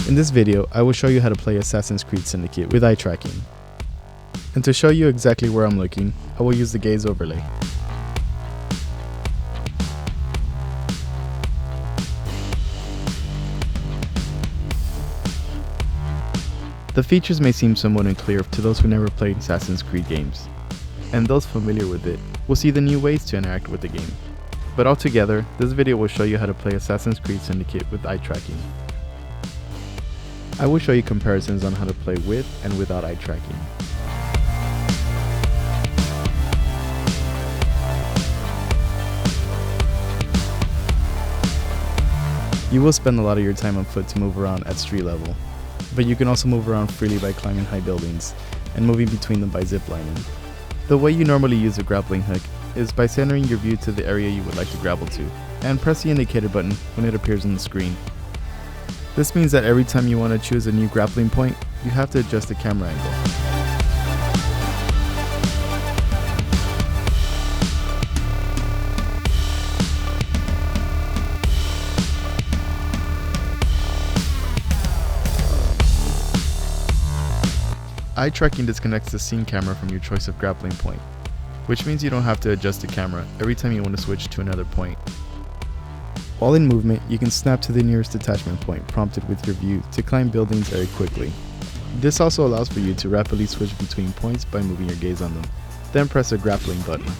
In this video, I will show you how to play Assassin's Creed Syndicate with eye tracking. And to show you exactly where I'm looking, I will use the gaze overlay. The features may seem somewhat unclear to those who never played Assassin's Creed games, and those familiar with it will see the new ways to interact with the game. But altogether, this video will show you how to play Assassin's Creed Syndicate with eye tracking. I will show you comparisons on how to play with and without eye tracking. You will spend a lot of your time on foot to move around at street level, but you can also move around freely by climbing high buildings and moving between them by ziplining. The way you normally use a grappling hook is by centering your view to the area you would like to grapple to, and press the indicator button when it appears on the screen. This means that every time you want to choose a new grappling point, you have to adjust the camera angle. Eye tracking disconnects the scene camera from your choice of grappling point, which means you don't have to adjust the camera every time you want to switch to another point. While in movement, you can snap to the nearest attachment point prompted with your view to climb buildings very quickly. This also allows for you to rapidly switch between points by moving your gaze on them, then press a grappling button.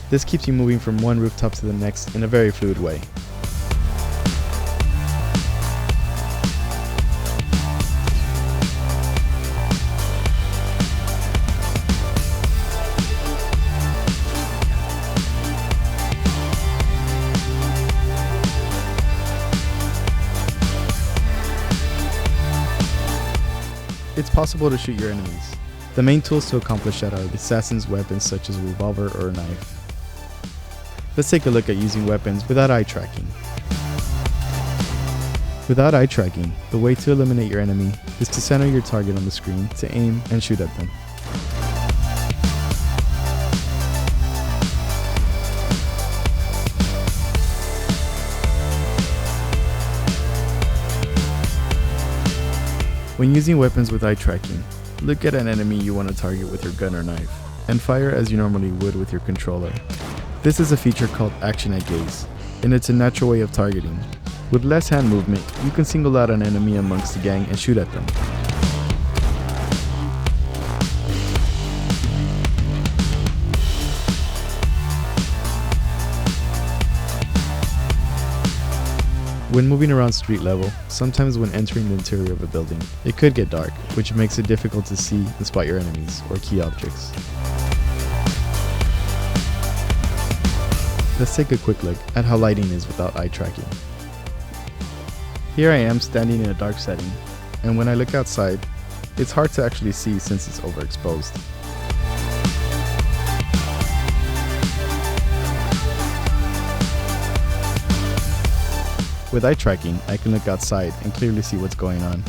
This keeps you moving from one rooftop to the next in a very fluid way. It's possible to shoot your enemies. The main tools to accomplish that are the assassin's weapons such as a revolver or a knife. Let's take a look at using weapons without eye tracking. Without eye tracking, the way to eliminate your enemy is to center your target on the screen to aim and shoot at them. When using weapons with eye tracking, look at an enemy you want to target with your gun or knife, and fire as you normally would with your controller. This is a feature called action at gaze, and it's a natural way of targeting. With less hand movement, you can single out an enemy amongst the gang and shoot at them. When moving around street level, sometimes when entering the interior of a building, it could get dark, which makes it difficult to see and spot your enemies or key objects. Let's take a quick look at how lighting is without eye tracking. Here I am standing in a dark setting, and when I look outside, it's hard to actually see since it's overexposed. With eye tracking, I can look outside and clearly see what's going on.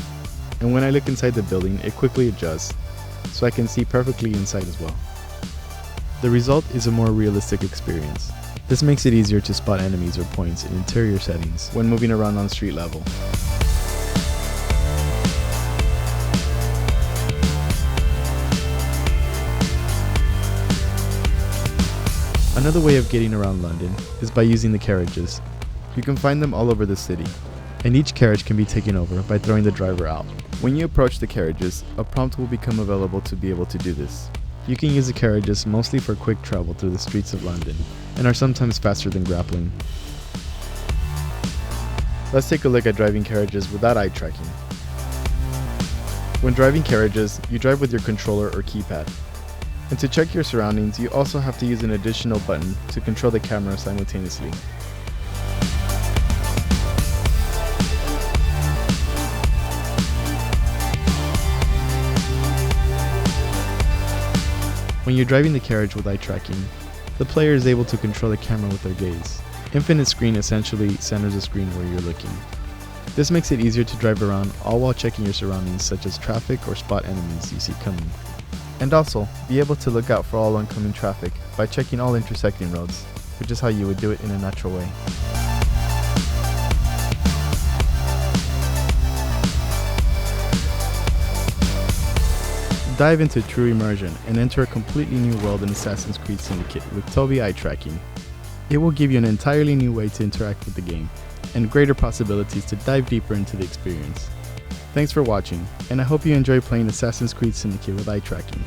And when I look inside the building, it quickly adjusts, so I can see perfectly inside as well. The result is a more realistic experience. This makes it easier to spot enemies or points in interior settings when moving around on street level. Another way of getting around London is by using the carriages. You can find them all over the city, and each carriage can be taken over by throwing the driver out. When you approach the carriages, a prompt will become available to be able to do this. You can use the carriages mostly for quick travel through the streets of London, and are sometimes faster than grappling. Let's take a look at driving carriages without eye tracking. When driving carriages, you drive with your controller or keypad. And to check your surroundings, you also have to use an additional button to control the camera simultaneously. When you're driving the carriage with eye tracking, the player is able to control the camera with their gaze. Infinite screen essentially centers the screen where you're looking. This makes it easier to drive around, all while checking your surroundings such as traffic or spot enemies you see coming. And also, be able to look out for all oncoming traffic by checking all intersecting roads, which is how you would do it in a natural way. dive into true immersion and enter a completely new world in Assassin's Creed Syndicate with Tobii eye tracking. It will give you an entirely new way to interact with the game, and greater possibilities to dive deeper into the experience. Thanks for watching, and I hope you enjoy playing Assassin's Creed Syndicate with eye tracking.